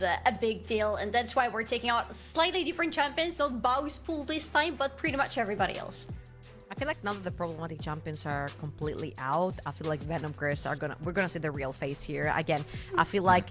a big deal, and that's why we're taking out slightly different champions, not Bow's pool this time, but pretty much everybody else. I feel like now that the problematic champions are completely out, I feel like VENOMCREST we're gonna see the real face here. Again, I feel like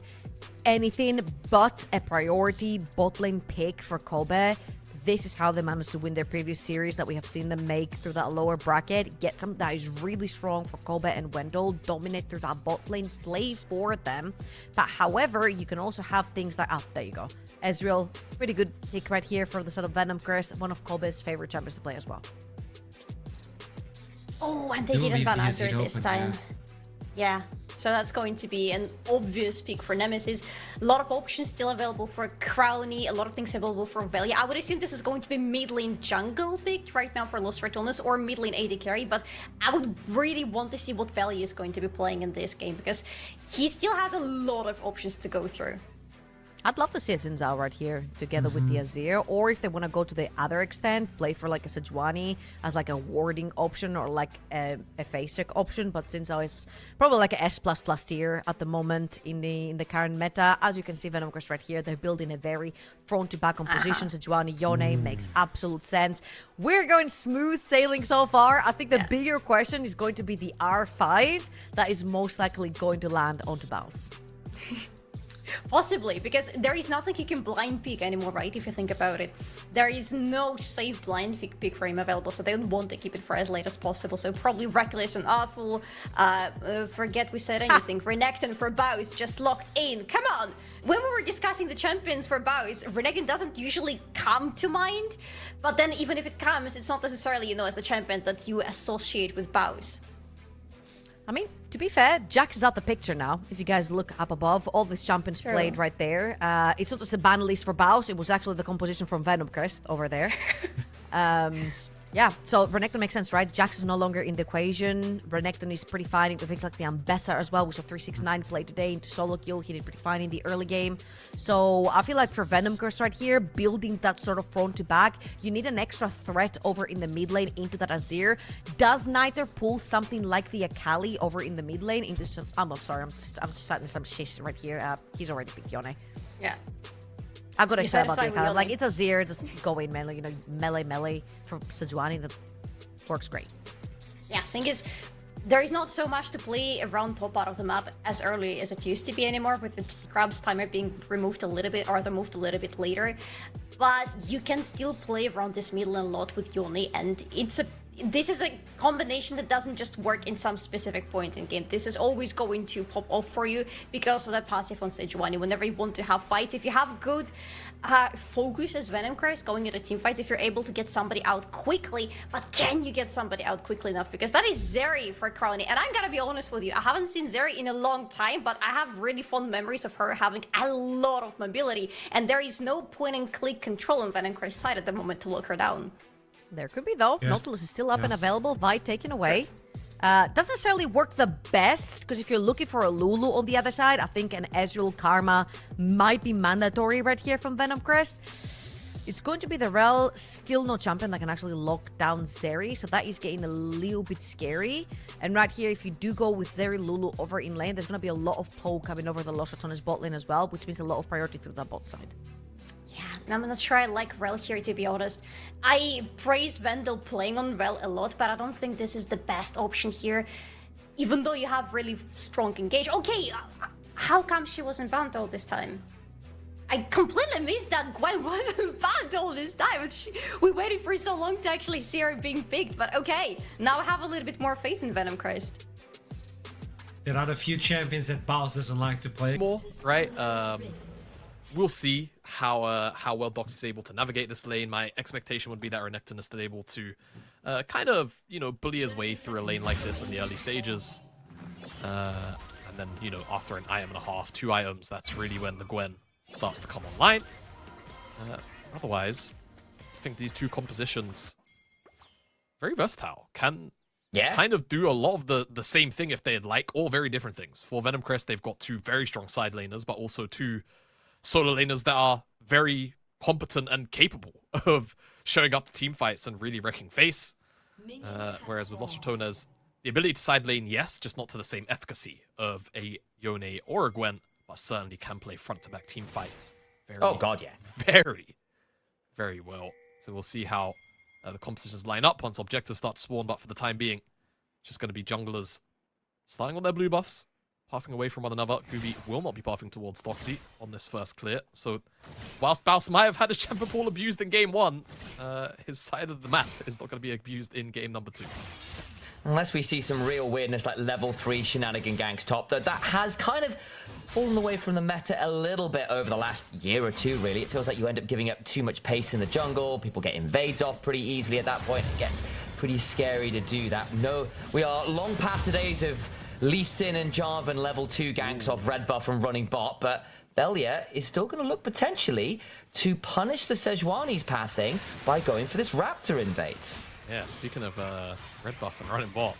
anything but a priority bot lane pick for Kobe. This is how they managed to win their previous series that we have seen them make through that lower bracket. Get something that is really strong for Kobe and Wendell, dominate through that bot lane, play for them. But however, you can also have things like, there you go. Ezreal, pretty good pick right here for the sort of VENOMCREST, one of Kobe's favorite champions to play as well. Oh, and they didn't ban Azure this time. Yeah, so that's going to be an obvious pick for Nemesis. A lot of options still available for Crowny, a lot of things available for Velia. I would assume this is going to be mid lane jungle pick right now for Los Ratones, or mid lane AD carry, but I would really want to see what Velia is going to be playing in this game, because he still has a lot of options to go through. I'd love to see a Xin Zhao right here together with the Azir, or if they want to go to the other extent, play for like a Sejuani as like a warding option or like a face check option. But Xin Zhao is probably like a S++ tier at the moment in the current meta. As you can see, VENOMCREST right here, they're building a very front to back composition. Sejuani, Yone makes absolute sense. We're going smooth sailing so far. I think the bigger question is going to be the R5 that is most likely going to land onto Baus. Possibly, because there is nothing he can blind pick anymore, right? If you think about it, there is no safe blind pick for him available, so they don't want to keep it for as late as possible. So probably Reckless and Awful, forget we said anything. Renekton for Baus just locked in. Come on! When we were discussing the champions for Baus, Renekton doesn't usually come to mind, but then even if it comes, it's not necessarily, you know, as the champion that you associate with Baus. I mean, to be fair, Jax is out the picture now. If you guys look up above, all these champions played right there. It's not just a ban list for Baus, it was actually the composition from VENOMCREST over there. Yeah, so Renekton makes sense, right? Jax is no longer in the equation. Renekton is pretty fine into things like the Ambessa as well. We saw 369 play today into solo kill. He did pretty fine in the early game. So I feel like for VENOMCREST right here, building that sort of front to back, you need an extra threat over in the mid lane into that Azir. Does neither pull something like the Akali over in the mid lane into some... I'm sorry, I'm starting some shit right here. He's already picked Yone. Yeah. I gotta say about the Akali. Like, it's Azir, just go in, man. Like, you know, melee for Sejuani, that works great. Yeah, thing is, there is not so much to play around top part of the map as early as it used to be anymore, with the Crab's timer being removed a little bit, or removed a little bit later. But you can still play around this middle a lot with Yone, and this is a combination that doesn't just work in some specific point in game. This is always going to pop off for you because of that passive on Sejuani. Whenever you want to have fights, if you have good focus as VENOMCREST going into team fights, if you're able to get somebody out quickly, but can you get somebody out quickly enough? Because that is Zeri for Crowny. And I'm gonna be honest with you, I haven't seen Zeri in a long time, but I have really fond memories of her having a lot of mobility. And there is no point and click control on VENOMCREST's side at the moment to lock her down. There could be, though. Yeah. Nautilus is still up and available. Vi taken away. Doesn't necessarily work the best, because if you're looking for a Lulu on the other side, I think an Ezreal Karma might be mandatory right here from VENOMCREST. It's going to be the Rel, still no champion that can actually lock down Zeri, so that is getting a little bit scary. And right here, if you do go with Zeri Lulu over in lane, there's going to be a lot of poke coming over the Los Ratones bot lane as well, which means a lot of priority through that bot side. Yeah, I'm not sure I like Rel here, to be honest. I praise Vendel playing on Rel a lot, but I don't think this is the best option here, even though you have really strong engage. Okay, how come she wasn't banned all this time? I completely missed that Gwen wasn't banned all this time. We waited for so long to actually see her being picked, but okay, now I have a little bit more faith in VENOMCREST. There are a few champions that Baus doesn't like to play. More, right? We'll see how well Box is able to navigate this lane. My expectation would be that Renekton is still able to kind of, you know, bully his way through a lane like this in the early stages. And then, you know, after an item and a half, 2 items, that's really when the Gwen starts to come online. Otherwise, I think these two compositions, very versatile, can kind of do a lot of the same thing if they'd like, or very different things. For VENOMCREST, they've got 2 very strong side laners, but also 2 solo laners that are very competent and capable of showing up to team fights and really wrecking face. Whereas with Los Ratones, the ability to side lane, yes, just not to the same efficacy of a Yone or a Gwen, but certainly can play front-to-back team fights. Very, Oh god, yeah. very, very well. So we'll see how the compositions line up once objectives start to spawn, but for the time being, just going to be junglers starting on their blue buffs, pathing away from one another. Gooby will not be pathing towards Doxy on this first clear. So whilst Baus might have had his champion pool abused in game 1, his side of the map is not going to be abused in game number 2. Unless we see some real weirdness like level 3 shenanigan ganks top, that has kind of fallen away from the meta a little bit over the last year or two, really. It feels like you end up giving up too much pace in the jungle. People get invades off pretty easily at that point. It gets pretty scary to do that. No, we are long past the days of Lee Sin and Jarvan level 2 ganks off red buff and running bot, but Velia is still going to look potentially to punish the Sejuani's pathing by going for this Raptor invades. Yeah, speaking of red buff and running bot,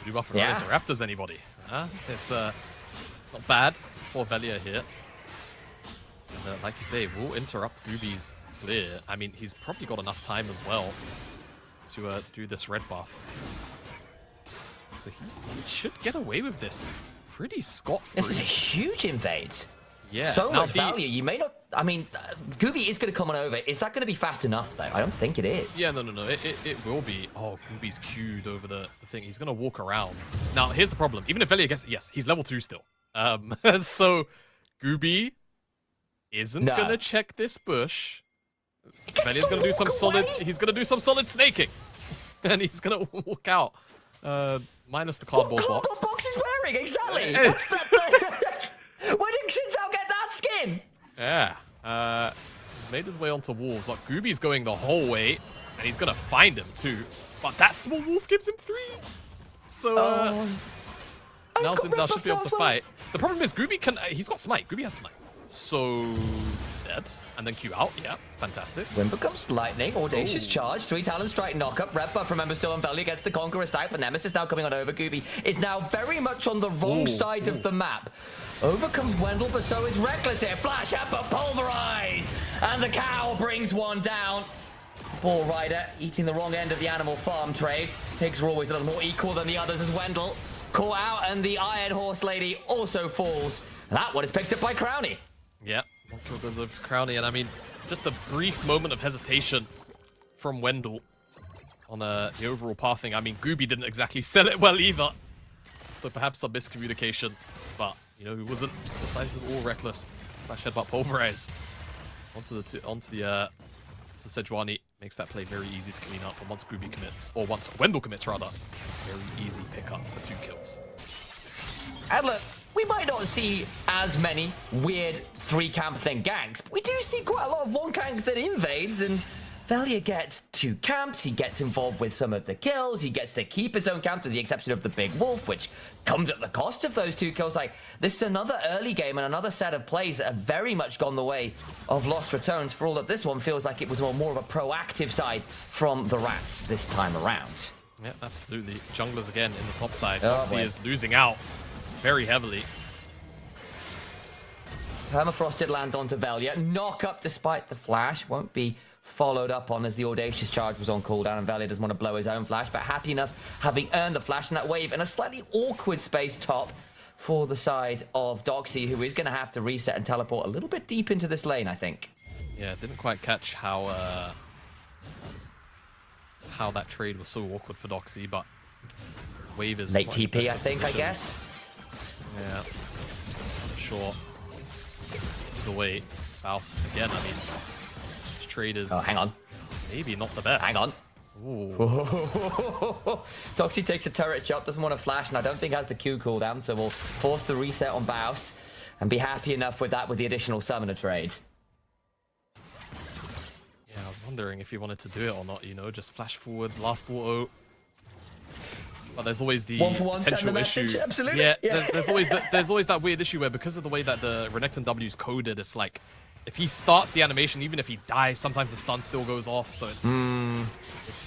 blue buff and running to Raptors, anybody? It's not bad for Velia here. And, like you say, will interrupt Gooby's clear. I mean, he's probably got enough time as well to do this red buff. So he should get away with this pretty scot-free. This is a huge invade. Yeah. So much value. You may not... I mean, Gooby is going to come on over. Is that going to be fast enough, though? I don't think it is. Yeah, no. It will be. Oh, Gooby's queued over the thing. He's going to walk around. Now, here's the problem. Even if Velia gets... Yes, he's level 2 still. So, Gooby isn't going to check this bush. Velia's going to do some solid... He's going to do some solid snaking. And he's going to walk out. Minus the cardboard box. What cardboard box is wearing? Exactly. What's that? Where did Shinzao get that skin? Yeah. He's made his way onto wolves, but Gooby's going the whole way, and he's going to find him too. But that small wolf gives him 3. So, now Shinzao should be able to fight. The problem is Gooby can... he's got smite. Gooby has smite. So, dead. And then Q out. Yeah, fantastic. Wind becomes lightning. Audacious charge. 3 Talon strike knockup. Red buff, remember, still on Velia gets the Conqueror stack. But Nemesis now coming on over. Gooby is now very much on the wrong side of the map. Over comes Wendell, but so is Reckless here. Flash up, but pulverize. And the cow brings one down. Ball Rider eating the wrong end of the animal farm trade. Pigs are always a little more equal than the others as Wendell. Caught out, and the Iron Horse Lady also falls. And that one is picked up by Crownie. Yeah. Nashor goes over to Crownie, and I mean, just a brief moment of hesitation from Wendell on the overall pathing. I mean, Gooby didn't exactly sell it well either. So perhaps some miscommunication, but, you know, he wasn't decisive or reckless. Flash headbutt pulverize onto the Sejuani. Makes that play very easy to clean up, and once Gooby commits, or once Wendell commits rather, very easy pickup for 2 kills. And look, we might not see as many weird 3-camp thing ganks, but we do see quite a lot of 1-camp thing invades, and Velia gets 2 camps, he gets involved with some of the kills, he gets to keep his own camps with the exception of the Big Wolf, which comes at the cost of those 2 kills. Like, this is another early game and another set of plays that have very much gone the way of Lost Ratones, for all that this one feels like it was more of a proactive side from the Rats this time around. Yeah, absolutely. Junglers again in the top side. Doxy is losing out very heavily. Permafrost did land onto Velia. Knock up despite the flash. Won't be followed up on as the Audacious charge was on cooldown, and Velia doesn't want to blow his own flash, but happy enough having earned the flash in that wave in a slightly awkward space top for the side of Doxy, who is going to have to reset and teleport a little bit deep into this lane, I think. Yeah, didn't quite catch how that trade was so awkward for Doxy, but wave is late TP, I think, I guess. Yeah, I'm sure. Either way, Faust again. I mean, this trade is. Oh, hang on. Maybe not the best. Hang on. Ooh. Doxy takes a turret chop, doesn't want to flash, and I don't think has the Q cooldown, so we'll force the reset on Baus and be happy enough with that with the additional summoner trade. Yeah, I was wondering if he wanted to do it or not, you know, just flash forward, last auto. But there's always the potential issue. Absolutely. Yeah, there's always that weird issue where because of the way that the Renekton W is coded, it's like if he starts the animation, even if he dies, sometimes the stun still goes off. So it's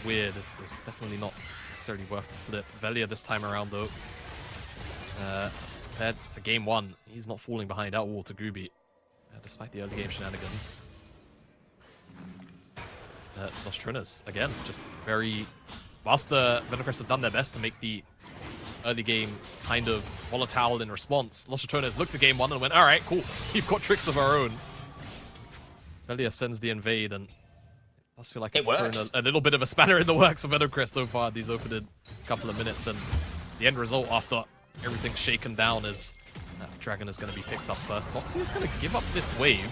weird. It's definitely not necessarily worth the flip. Velia this time around though, compared to game 1, he's not falling behind at all to Gooby, despite the early game shenanigans. Lost Trinners again, just very. Whilst the VENOMCREST have done their best to make the early game kind of volatile in response. Los Ratones looked at game 1 and went, all right, cool. We've got tricks of our own. Velia sends the invade, and it does feel like it's thrown a little bit of a spanner in the works for VENOMCREST so far these opening couple of minutes. And the end result after everything's shaken down is Dragon is going to be picked up first. Doxy is going to give up this wave.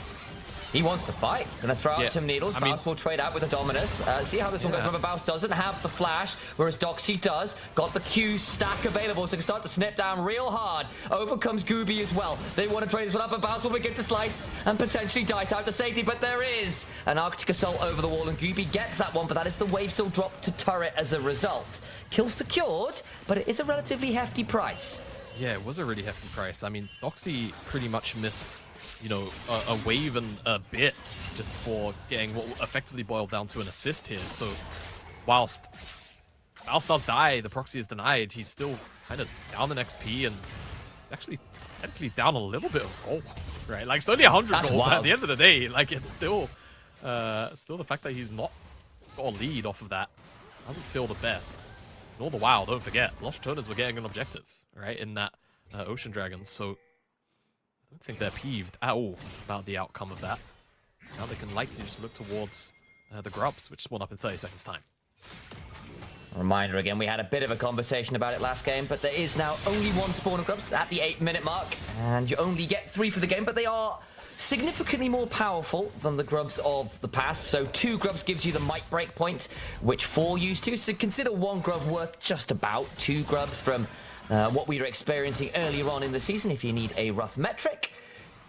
He wants to fight. Gonna throw out some needles. Baus will trade out with a Dominus. See how this one goes. Remember, Baus doesn't have the flash, whereas Doxy does. Got the Q stack available, so can start to snip down real hard. Over comes Gooby as well. They want to trade this one up, and Baus will begin to slice and potentially dice out to safety, but there is an Arctic Assault over the wall, and Gooby gets that one, but that is the wave still dropped to turret as a result. Kill secured, but it is a relatively hefty price. Yeah, it was a really hefty price. I mean, Doxy pretty much missed, you know, a wave and a bit just for getting what effectively boiled down to an assist here. So whilst Baus does die, the proxy is denied, he's still kind of down in XP and actually technically down a little bit of gold, right? Like, it's only 100 gold, but at the end of the day, like, it's still the fact that he's not got a lead off of that doesn't feel the best. And all the while, don't forget, Los Ratones were getting an objective, right, in that Ocean Dragons, so I don't think they're peeved at all about the outcome of that. Now they can likely just look towards the grubs, which spawn up in 30 seconds time. Reminder again, we had a bit of a conversation about it last game, but there is now only one spawn of grubs at the 8-minute mark, and you only get 3 for the game, but they are significantly more powerful than the grubs of the past. So 2 grubs gives you the might break point, which 4 used to, so consider 1 grub worth just about 2 grubs from what we were experiencing earlier on in the season, if you need a rough metric.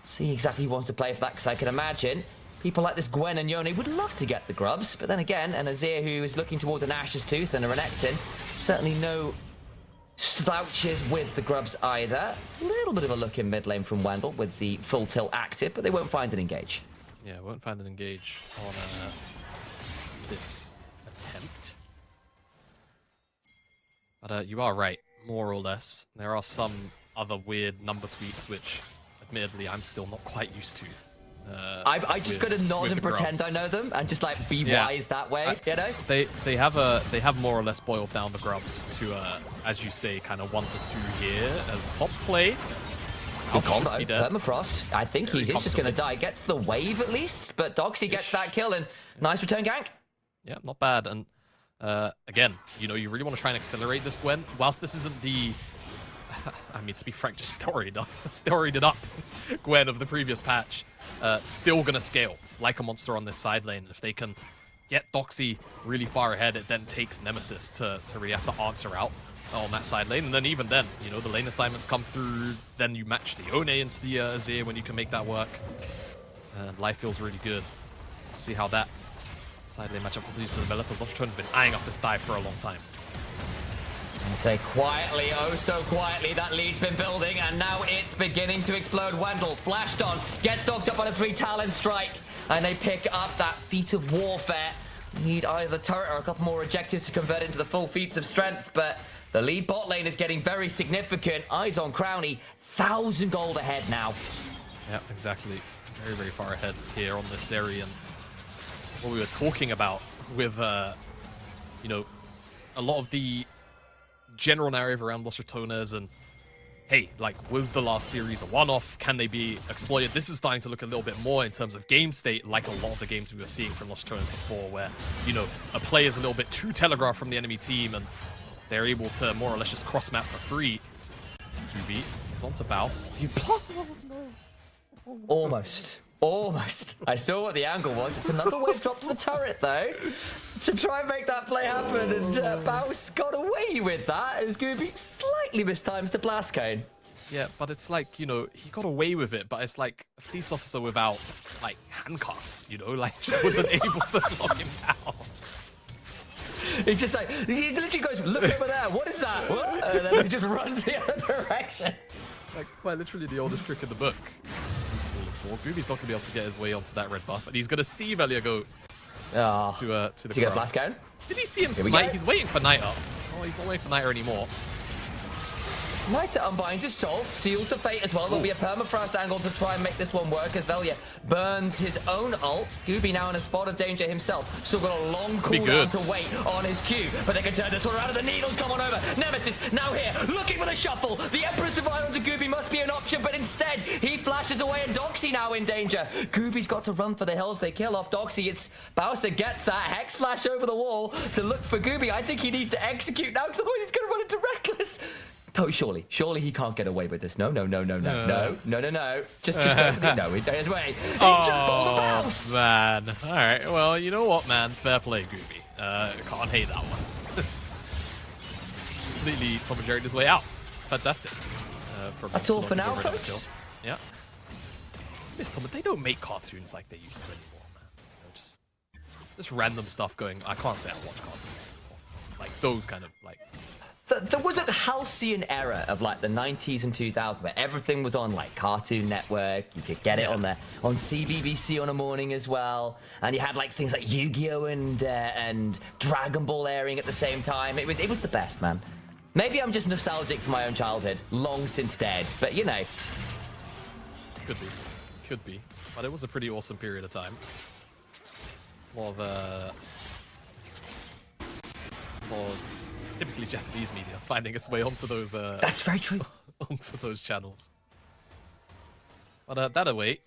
See exactly who wants to play for that, because I can imagine people like this Gwen and Yone would love to get the grubs, but then again, an Azir who is looking towards an Ashes Tooth and a Renekton, certainly no slouches with the grubs either. A little bit of a look in mid lane from Wendell with the full tilt active, but they won't find an engage. Yeah, won't find an engage on this attempt. But you are right, more or less. There are some other weird number tweaks, which admittedly I'm still not quite used to. I just gotta nod and pretend I know them and just like be wise that way, you know? They have more or less boiled down the grubs to as you say, kind of 1 to 2 here as top play. Good combo. Permafrost. I think he's just gonna die. Gets the wave at least, but Doxy gets that kill and nice return gank. Yeah, not bad. And again, you know, you really want to try and accelerate this Gwen. Whilst this isn't the I mean, to be frank, just storied it up Gwen of the previous patch. Still gonna scale like a monster on this side lane. If they can get Doxy really far ahead, it then takes Nemesis to really have to answer out on that side lane. And then even then, you know, the lane assignments come through, then you match the One into the Azir when you can make that work. And life feels really good. See how that side lane matchup continues to develop, as Los Ratones has been eyeing up this dive for a long time. And say quietly, oh so quietly, that lead's been building, and now it's beginning to explode. Wendell flashed on, gets docked up on a 3 talent strike, and they pick up that feat of warfare. Need either turret or a couple more objectives to convert into the full feats of strength, but the lead bot lane is getting very significant. Eyes on Crownie, 1,000 gold ahead now. Yeah, exactly. Very, very far ahead here on this area. And what we were talking about with, you know, a lot of the general narrative around Los Ratones and, hey, like, was the last series a one-off? Can they be exploited? This is starting to look a little bit more in terms of game state like a lot of the games we were seeing from Los Ratones before, where, you know, a play is a little bit too telegraphed from the enemy team and they're able to more or less just cross-map for free. QB is on to Baus. He's Almost. Almost. I saw what the angle was. It's another wave drop to the turret, though, to try and make that play happen. And Baus got away with that. It was going to be slightly mistimed the blast cone. Yeah, but it's like, you know, he got away with it, but it's like a police officer without, like, handcuffs, you know? Like, she wasn't able to lock him down. He's just like, he literally goes, look over there, what is that? What? And then he just runs the other direction. Like, quite literally the oldest trick in the book. Gooby's not going to be able to get his way onto that red buff, and he's going to see Velia go to the get blast cone? Did he see him smite? He's waiting for Night up. Oh, he's not waiting for Night anymore. Knight unbinds his soul, seals the fate as well. There'll be a permafrost angle to try and make this one work as Velia burns his own ult. Gooby now in a spot of danger himself. Still got a long cooldown to wait on his Q, but they can turn this one around and the needles come on over. Nemesis now here, looking for the shuffle. The Emperor's Divine onto Gooby must be an option, but instead he flashes away and Doxy now in danger. Gooby's got to run for the hills. They kill off Doxy. It's Bowser gets that Hex Flash over the wall to look for Gooby. I think he needs to execute now because otherwise he's going to run into Reckless. Oh, surely he can't get away with this. No. Just go for the no. His way. He's just bowled a bounce. Man. All right. Well, you know what, man? Fair play, Gooby. Can't hate that one. Completely Tom and Jerry'd his way out. Fantastic. That's all for now, folks. Yeah. But they don't make cartoons like they used to anymore, man. Just random stuff going. I can't say I watch cartoons anymore. Like those kind of like. There was a halcyon era of like the 90s and 2000s where everything was on like Cartoon Network. You could get it on CBBC on a morning as well, and you had like things like Yu-Gi-Oh and Dragon Ball airing at the same time. It was the best, man. Maybe I'm just nostalgic for my own childhood, long since dead, but you know. Could be, but it was a pretty awesome period of time. More of typically Japanese media finding its way onto those. That's very true. Onto those channels. But that away,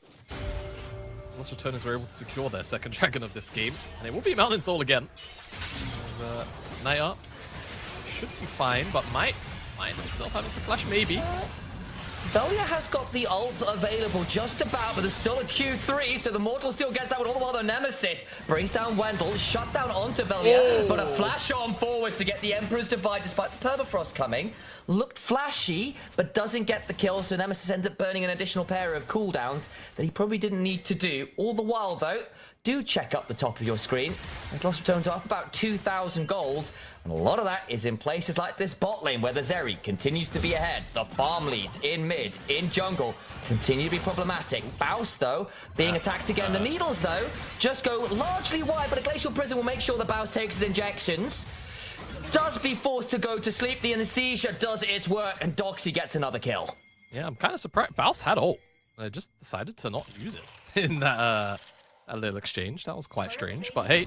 Lost Ratones were able to secure their second dragon of this game, and it will be Mountain Soul again. Night Up should be fine, but might find himself having to flash maybe. Velia has got the ult available just about, but there's still a Q3, so the Mortal still gets that one all the while. The Nemesis brings down Wendell, shut down onto Velia, but a flash on forwards to get the Emperor's Divide despite the Permafrost coming. Looked flashy, but doesn't get the kill, so Nemesis ends up burning an additional pair of cooldowns that he probably didn't need to do. All the while, though, do check up the top of your screen, as Lost Ratones are up about 2,000 gold, and a lot of that is in places like this bot lane where the Zeri continues to be ahead. The farm leads in mid, in jungle, continue to be problematic. Baus, though, being attacked again. The Needles, though, just go largely wide, but a Glacial Prison will make sure that Baus takes his injections. Does be forced to go to sleep. The anesthesia does its work, and Doxy gets another kill. Yeah, I'm kind of surprised. Baus had ult. They just decided to not use it in that little exchange. That was quite strange, but hey,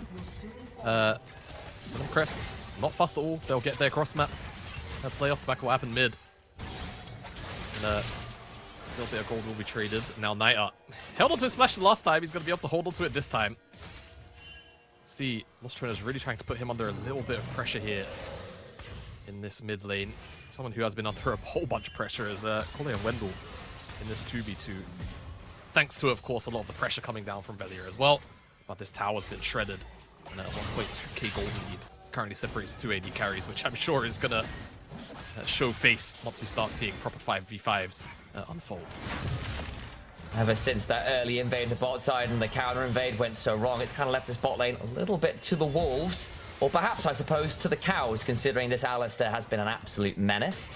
VENOMCREST, not fast at all. They'll get their cross map. They'll play off the back of what happened mid. And a little bit of gold will be traded. Now Night Up held onto his flash the last time. He's going to be able to hold onto it this time. Let's see, Lost Ratones is really trying to put him under a little bit of pressure here in this mid lane. Someone who has been under a whole bunch of pressure is calling him Wendell in this 2v2. Thanks to, of course, a lot of the pressure coming down from Velia as well. But this tower's been shredded. And a 1.2k gold lead currently separates two AD carries, which I'm sure is going to show face once we start seeing proper 5v5s unfold. Ever since that early invade the bot side and the counter invade went so wrong, it's kind of left this bot lane a little bit to the wolves. Or perhaps, I suppose, to the cows, considering this Alistair has been an absolute menace.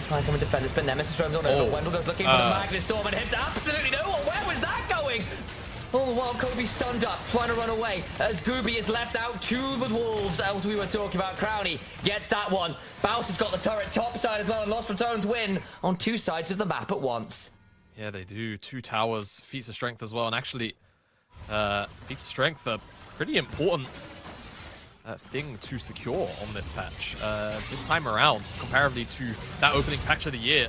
Trying to come and defend this, but Nemesis roams on over. Wendell goes looking for the Magnus Storm and hits absolutely no one. Where was that going? All the while, Kobe stunned up, trying to run away, as Gooby is left out to the wolves, as we were talking about. Crowny gets that one. Baus has got the turret top side as well, and Lost Ratones win on two sides of the map at once. Yeah, they do. Two towers, feats of strength as well, and actually, feats of strength are pretty important thing to secure on this patch. This time around, comparatively to that opening patch of the year,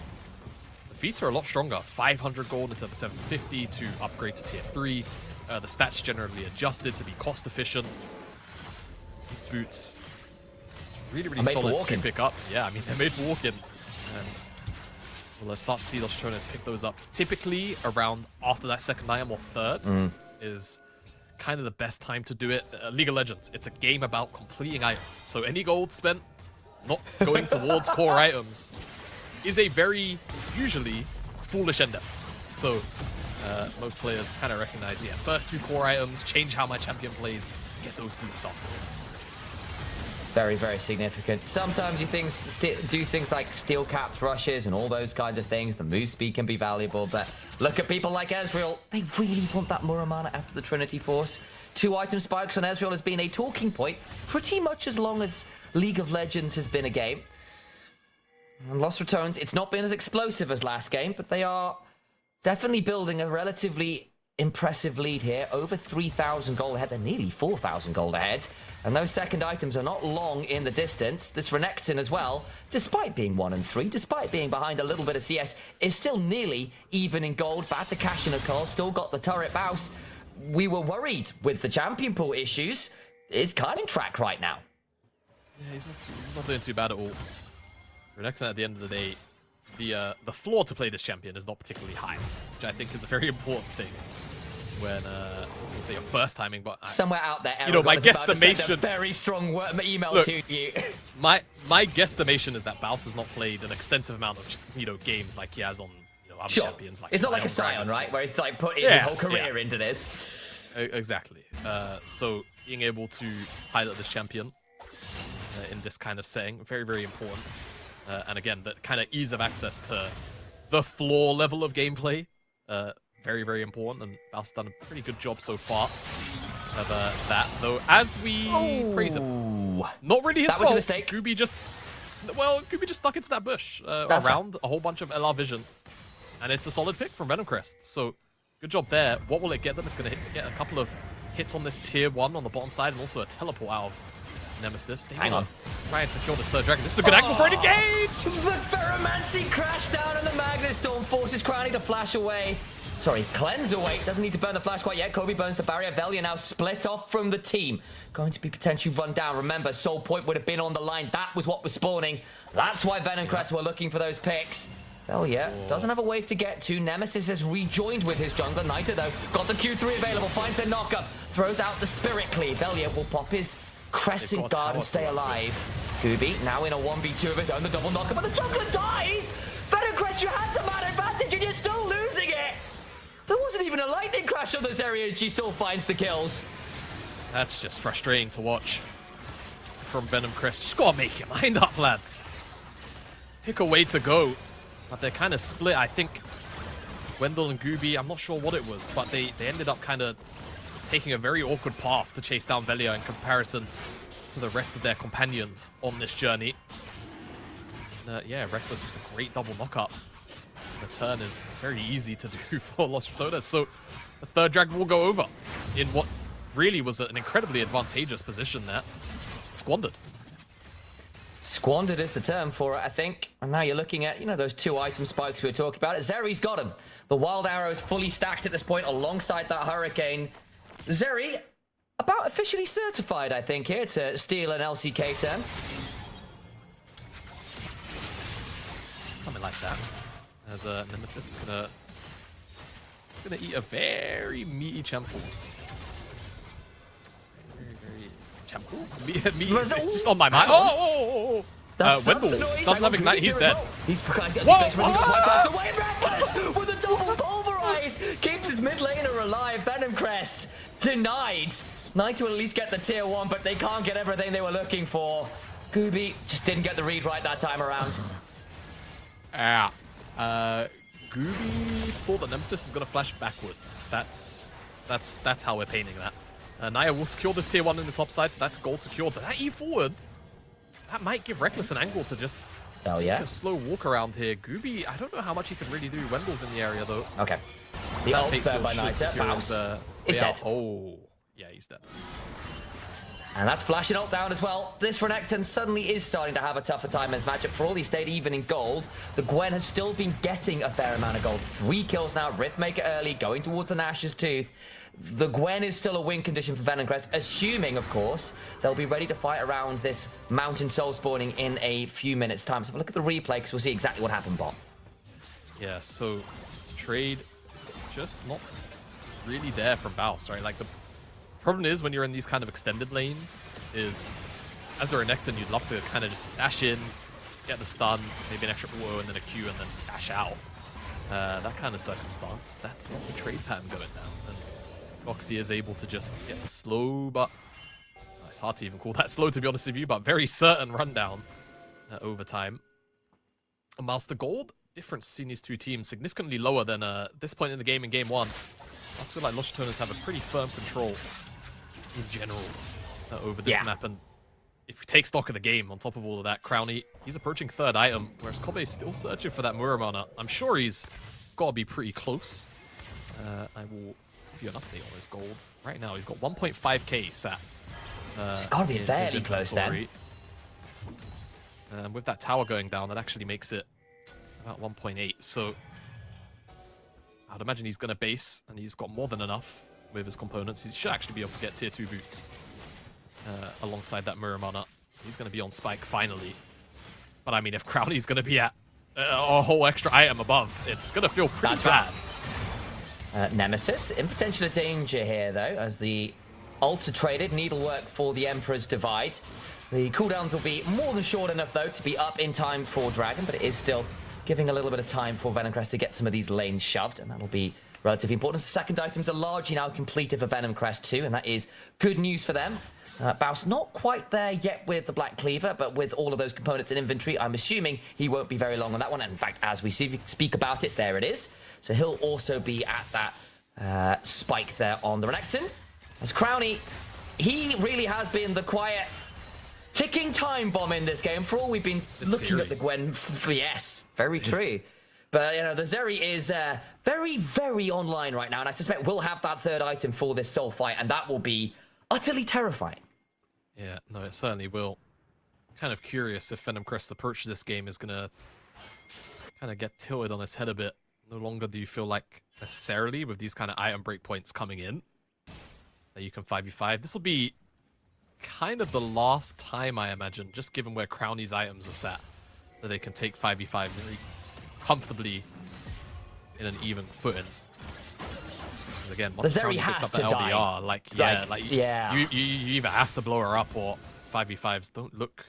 the feats are a lot stronger. 500 gold instead of 750 to upgrade to tier 3. The stats generally adjusted to be cost efficient. These boots, really solid to pick up. Yeah, I mean, they're made for walking. And we'll start to see those Ratones pick those up. Typically, around after that second item or third is kind of the best time to do it. League of Legends, it's a game about completing items. So any gold spent not going towards core items is a very, usually, foolish endeavor. So most players kind of recognize, yeah, first two core items, change how my champion plays, get those boots afterwards. Very, very significant. Sometimes you do things like steel caps, rushes, and all those kinds of things. The move speed can be valuable, but look at people like Ezreal. They really want that Muramana after the Trinity Force. 2 item spikes on Ezreal has been a talking point pretty much as long as League of Legends has been a game. And Lost Ratones, it's not been as explosive as last game, but they are definitely building a relatively impressive lead here. Over 3,000 gold ahead. They're nearly 4,000 gold ahead. And those second items are not long in the distance. This Renekton as well, despite being 1 and 3, despite being behind a little bit of CS, is still nearly even in gold. Bad to cash in a call. Still got the turret bounce. We were worried with the champion pool issues. It's kind of track right now. Yeah, he's not doing too bad at all. Renekton, at the end of the day, the floor to play this champion is not particularly high, which I think is a very important thing when you say your first timing. But somewhere out there, you know, my guesstimation. A very strong email Look, to you. my guesstimation is that Baus has not played an extensive amount of games like he has on other champions. Like it's not like a Sion, right, where he's like put his whole career into this. Exactly. So being able to pilot this champion in this kind of setting, very, very important. And again, the kind of ease of access to the floor level of gameplay, very, very important. And Baus has done a pretty good job so far of that. Though, as we praise him, not really his fault. That was a mistake. Gooby just stuck into that bush around a whole bunch of LR vision. And it's a solid pick from VenomCREST. So, good job there. What will it get them? It's going to get a couple of hits on this tier 1 on the bottom side and also a teleport out of Nemesis. Hang on. Try and secure this third dragon. This is a good angle for an engage! The Ferromancy crash down and the Magnet Storm forces Crowny to flash away. Sorry, cleanse away. Doesn't need to burn the flash quite yet. Kobe burns the barrier. Velia now split off from the team. Going to be potentially run down. Remember, Soul Point would have been on the line. That was what was spawning. That's why VenomCREST were looking for those picks. Velia doesn't have a wave to get to. Nemesis has rejoined with his jungler. Niter, though, got the Q3 available. Finds the knockup. Throws out the Spirit Cleave. Velia will pop his Crescent Guard and stay alive. Gooby now in a 1v2 of his own. The double knockup, but the jungler dies! VenomCREST, you had the man advantage and you're still losing it! There wasn't even a lightning crash on this area and she still finds the kills. That's just frustrating to watch from VenomCREST. Just gotta make your mind up, lads. Pick a way to go. But they're kind of split. I think Wendell and Gooby, I'm not sure what it was, but they ended up kind of taking a very awkward path to chase down Velia in comparison to the rest of their companions on this journey. Yeah, Reckless just a great double knockup. The turn is very easy to do for Lost Ratones. So the third dragon will go over in what really was an incredibly advantageous position there. Squandered. Squandered is the term for it, I think. And now you're looking at, those 2 item spikes we were talking about. Zeri's got him. The Wild Arrow is fully stacked at this point alongside that Hurricane. Zeri, about officially certified, I think, here to steal an LCK turn. Something like that. As Nemesis gonna eat a very meaty champion. Very champion. Meaty. It's just on my mind. Wendell doesn't have Ignite. He's dead. Whoa! Reckless with a double pulverize keeps his mid laner alive. VenomCREST denied. Knight will at least get the tier 1, but they can't get everything they were looking for. Gooby just didn't get the read right that time around. Gooby thought that Nemesis was gonna flash backwards. That's how we're painting that. Naya will secure this tier 1 in the top side, so that's gold secured. But that E forward, that might give Reckless an angle to just take a slow walk around here. Gooby, I don't know how much he can really do. Wendell's in the area though. Okay. The ult spare by Niter. He's dead. Oh, yeah, he's dead. And that's flashing ult down as well. This Renekton suddenly is starting to have a tougher time in this matchup. For all he stayed even in gold, the Gwen has still been getting a fair amount of gold. 3 kills now, Riftmaker early, going towards the Nashor's Tooth. The Gwen is still a win condition for VenomCREST, assuming, of course, they'll be ready to fight around this Mountain Soul spawning in a few minutes' time. So have a look at the replay, because we'll see exactly what happened, bot. Yeah, so trade just not really there from Baus, right? Like, the problem is when you're in these kind of extended lanes is, as the Renekton, you'd love to kind of just dash in, get the stun, maybe an extra auto and then a Q and then dash out. That kind of circumstance, that's not the trade pattern going down. And Foxy is able to just get the slow, but it's hard to even call that slow, to be honest with you, but very certain rundown over time. And whilst the gold difference between these two teams significantly lower than this point in the game in Game 1, I feel like Lost Ratones have a pretty firm control in general over this map. And if we take stock of the game, on top of all of that, Crowny, he's approaching third item, whereas Kobe's still searching for that Muramana. I'm sure he's got to be pretty close. I will give you an update on his gold. Right now, he's got 1.5k sat. It's got to be fairly close then. With that tower going down, that actually makes it about 1.8. So I'd imagine he's going to base, and he's got more than enough with his components. He should actually be able to get tier 2 boots alongside that Muramana. So he's going to be on spike finally. But I mean, if Crowley's going to be at a whole extra item above, it's going to feel pretty bad. Nemesis in potential danger here, though, as the ults are traded. Needlework for the Emperor's Divide. The cooldowns will be more than short enough, though, to be up in time for Dragon, but it is still giving a little bit of time for VenomCrest to get some of these lanes shoved, and that will be relatively important. The second items are largely now completed for VenomCrest too, and that is good news for them. Baus not quite there yet with the Black Cleaver, but with all of those components in inventory, I'm assuming he won't be very long on that one. And in fact, as we speak about it, there it is. So he'll also be at that spike there on the Renekton. As Crowny, he really has been the quiet ticking time bomb in this game. For all we've been looking at the Gwen, yes, very true. But, you know, the Zeri is very, very online right now, and I suspect we'll have that third item for this soul fight, and that will be utterly terrifying. Yeah, no, it certainly will. Kind of curious if VenomCrest's approach to this game is going to kind of get tilted on its head a bit. No longer do you feel like necessarily with these kind of item breakpoints coming in that you can 5v5. This will be kind of the last time, I imagine, just given where Crowny's items are sat, that they can take 5v5s very comfortably in an even footing. Because again, once Crowny picks up the LDR, you either have to blow her up or 5v5s don't look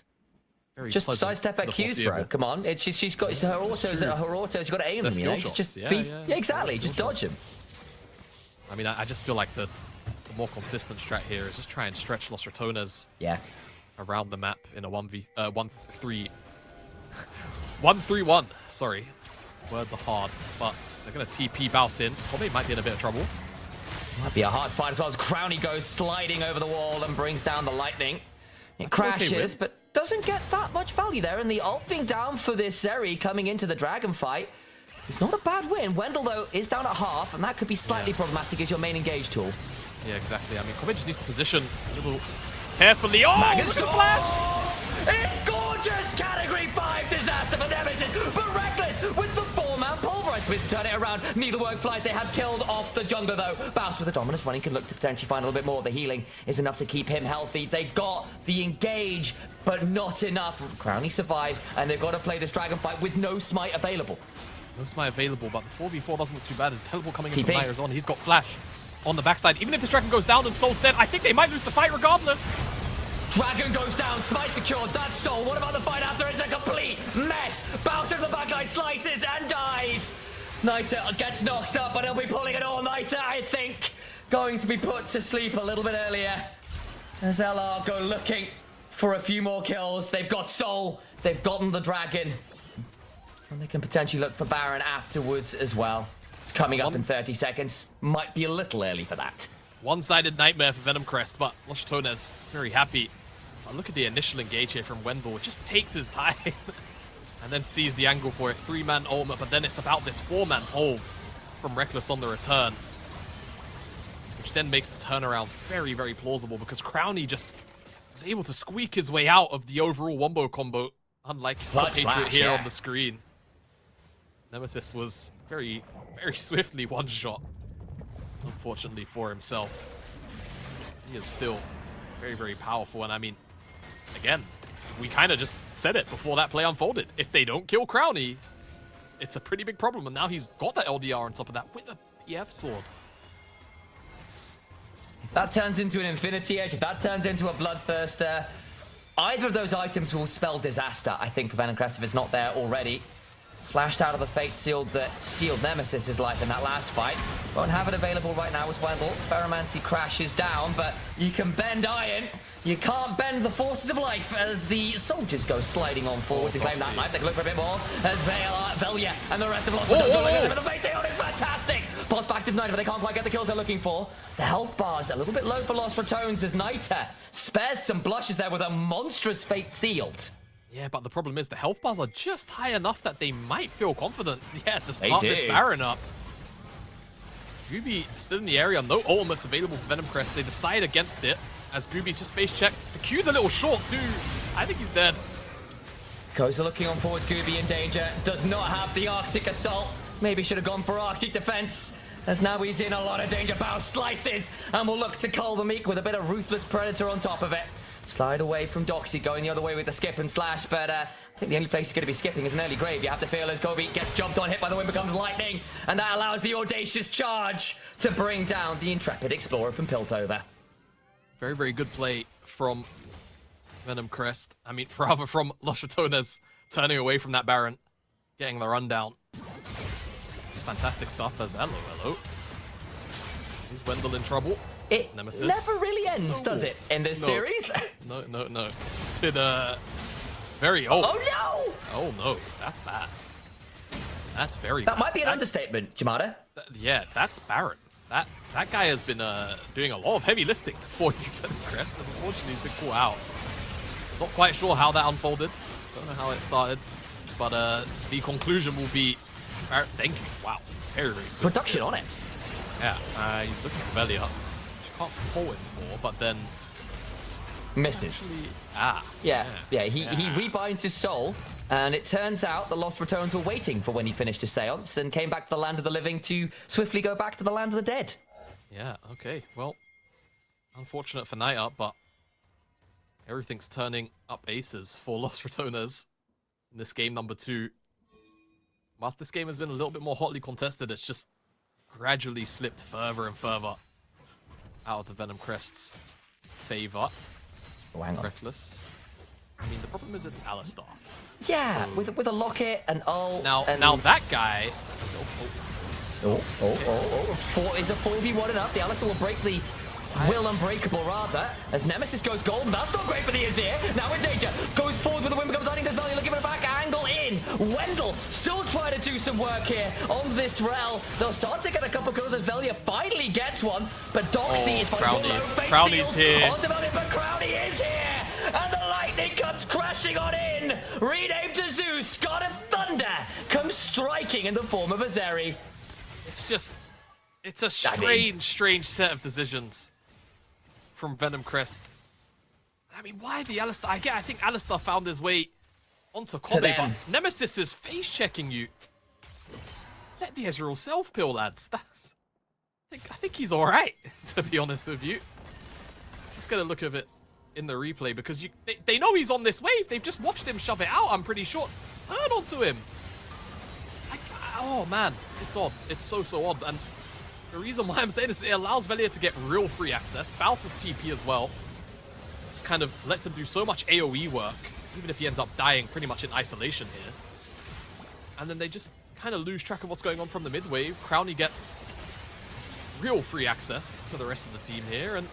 very just sidestep at Q's, bro. Come on, she's got her autos. Her autos, you got to aim them. You know, just exactly, just dodge them. I mean, I just feel like the more consistent strat here is just try and stretch Los Ratones around the map in a 1-3-1. Sorry, words are hard, but they're gonna TP Baus in. Kobe might be in a bit of trouble. Might be a hard fight as well as Crowny goes sliding over the wall and brings down the lightning. It crashes, but doesn't get that much value there, and the ult being down for this Zeri coming into the Dragon fight. It's not a bad win. Wendell, though, is down at half, and that could be slightly problematic as your main engage tool. Yeah, exactly. I mean, Kobe just needs to position a little carefully. Oh, look at the flash! It's gorgeous! Category 5 disaster for Nemesis, but Reckless with the 4-man pulverize. Please turn it around. Needlework flies. They have killed off the jungler, though. Baus with the dominance running can look to potentially find a little bit more. The healing is enough to keep him healthy. They got the engage, but not enough. Crowny survives, and they've got to play this dragon fight with no smite available. No smite available, but the 4v4 doesn't look too bad. There's a teleport coming in from Myers on. He's got flash on the backside. Even if this dragon goes down and Soul's dead, I think they might lose the fight regardless. Dragon goes down, smite secured, that's Soul. What about the fight after? It's a complete mess. Bounce over the backline, slices and dies. Niter gets knocked up, but he'll be pulling it all. Niter, I think, going to be put to sleep a little bit earlier. As LR go looking for a few more kills. They've got Soul, they've gotten the dragon. And they can potentially look for Baron afterwards as well. It's coming up in 30 seconds. Might be a little early for that. One-sided nightmare for VenomCrest, but Los Ratones very happy. But look at the initial engage here from Wendell. It just takes his time and then sees the angle for it. 3-man ultimate, but then it's about this 4-man hold from Reckless on the return, which then makes the turnaround very, very plausible because Crowny just is able to squeak his way out of the overall wombo combo, unlike his compatriot here on the screen. Nemesis was very, very swiftly one-shot, unfortunately for himself. He is still very, very powerful, and I mean, again, we kind of just said it before that play unfolded. If they don't kill Crowny, it's a pretty big problem, and now he's got that LDR on top of that with a PF sword. If that turns into an Infinity Edge, if that turns into a Bloodthirster, either of those items will spell disaster, I think, for VenomCrest if it's not there already. Flashed out of the Fate Sealed that sealed Nemesis' life in that last fight. Won't have it available right now as Wendell. Ferromancy crashes down, but you can bend iron. You can't bend the forces of life as the soldiers go sliding on forward to claim that knife. They can look for a bit more as Velia and the rest of Lots of the Fate Sealed is fantastic. Response back to Snyder, but they can't quite get the kills they're looking for. The health bar's a little bit low for Lost Ratones as Niter spares some blushes there with a monstrous fate sealed. Yeah, but the problem is the health bars are just high enough that they might feel confident, to start this Baron up. Gooby still in the area, no ultimates available for VenomCrest. They decide against it as Gooby's just face checked. The Q's a little short too. I think he's dead. Koza looking on forwards, Gooby in danger. Does not have the Arctic Assault. Maybe should have gone for Arctic Defense. As now he's in a lot of danger. Bow slices and will look to cull the Meek with a bit of Ruthless Predator on top of it. Slide away from Doxy, going the other way with the skip and slash, but I think the only place he's going to be skipping is an early grave. You have to feel as Gobi gets jumped on, hit by the wind, becomes lightning, and that allows the audacious charge to bring down the intrepid explorer from Piltover. Very, very good play from VenomCrest. I mean, rather from Lost Ratones turning away from that Baron, getting the rundown. It's fantastic stuff as hello. Is Wendell in trouble? It Nemesis. never really ends, does it, in this series? No. It's been very... Oh, no! Oh, no. That's bad. That's very That bad. might be an understatement, Jamada. Yeah, that's Baron. That guy has been doing a lot of heavy lifting for you, VenomCrest. Unfortunately, he's been caught out. Not quite sure how that unfolded. Don't know how it started. But the conclusion will be... Barrett, thank you. Wow. Very, very sweet. Production on it. Yeah, he's looking for Velia. Can't forward for, but then... Misses. Actually, he rebinds his soul, and it turns out the Lost Ratones were waiting for when he finished his seance and came back to the land of the living to swiftly go back to the land of the dead. Yeah, okay. Well, unfortunate for Night Up, but everything's turning up aces for Lost Ratones in this game number 2. Whilst this game has been a little bit more hotly contested, it's just gradually slipped further and further out of the VenomCrest's favor. Oh, hang on. Reckless. I mean, the problem is it's Alistar. Yeah, So- with a locket and all. Now that guy... Is a 4v1 enough? The Alistar will break the will unbreakable rather. As Nemesis goes golden, that's not great for the Azir. Now in danger, goes forward with the wind, becomes lightning, does looking for a back angle in. Wendell still trying to do some work here on this Rel. They'll start to get a couple kills as Velia finally gets one, but Doxy is finally Crowley's here. onto Velia, but Crowley is here, and the lightning comes crashing on in. Renamed to Zeus, God of Thunder, comes striking in the form of Azeri. It's a strange set of decisions from VenomCrest. I mean, why the Alistar? I think Alistar found his way onto Kobe, but Nemesis is face-checking you. Let the Ezreal self-pill, lads. I think he's all right, to be honest with you. Let's get a look at it in the replay, because they know he's on this wave. They've just watched him shove it out, I'm pretty sure. Turn onto him. Oh, man. It's odd. It's so odd. And the reason why I'm saying this, it allows Velia to get real free access. Bounces TP as well. Just kind of lets him do so much AoE work, even if he ends up dying pretty much in isolation here. And then they just kind of lose track of what's going on from the mid wave. Crowley gets real free access to the rest of the team here. And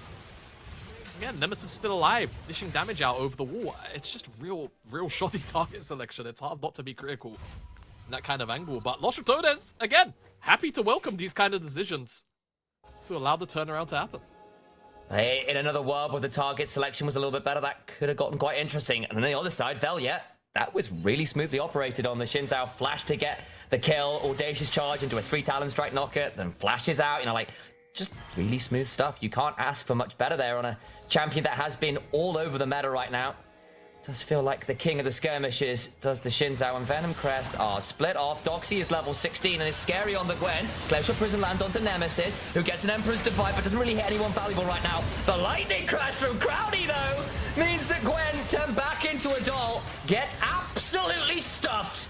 again, Nemesis is still alive, dishing damage out over the wall. It's just real shoddy target selection. It's hard not to be critical in that kind of angle. But Lost Ratones, again, happy to welcome these kind of decisions to allow the turnaround to happen. Hey, in another world where the target selection was a little bit better, that could have gotten quite interesting. And on the other side, Velia, that was really smoothly operated on the Xin Zhao flash to get the kill, audacious charge into a 3 Talon Strike knocker, then flashes out, just really smooth stuff. You can't ask for much better there on a champion that has been all over the meta right now. Does feel like the king of the skirmishes does the Xin Zhao, and VenomCrest are split off. Doxy is level 16 and is scary on the Gwen. Glacial Prison land onto Nemesis, who gets an Emperor's Divide but doesn't really hit anyone valuable right now. The lightning crash from Crowley, though, means that Gwen, turned back into a doll, gets absolutely stuffed.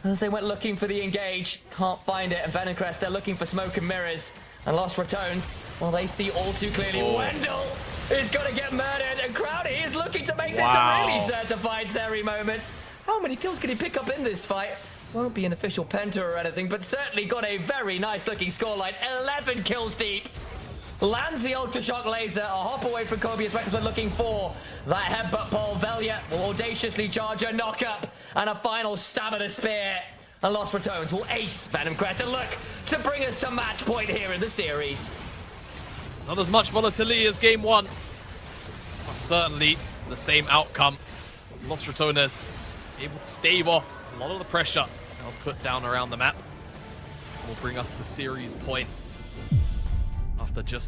As they went looking for the engage, can't find it, and VenomCrest, they're looking for smoke and mirrors. And Lost Ratones, well, they see all too clearly. Wendell is going to get murdered, and Crowley is looking to make this a really certified Zeri moment. How many kills can he pick up in this fight? Won't be an official penta or anything, but certainly got a very nice-looking scoreline. 11 kills deep. Lands the Ultra Shock Laser, a hop away from Kobe as Rex were looking for that headbutt pole. Velia will audaciously charge a knock-up, and a final stab of the spear And Lost Ratones will ace VENOMCREST and look to bring us to match point here in the series. Not as much volatility as game 1, but certainly the same outcome. Lost Ratones able to stave off a lot of the pressure that was put down around the map. Will bring us to series point after just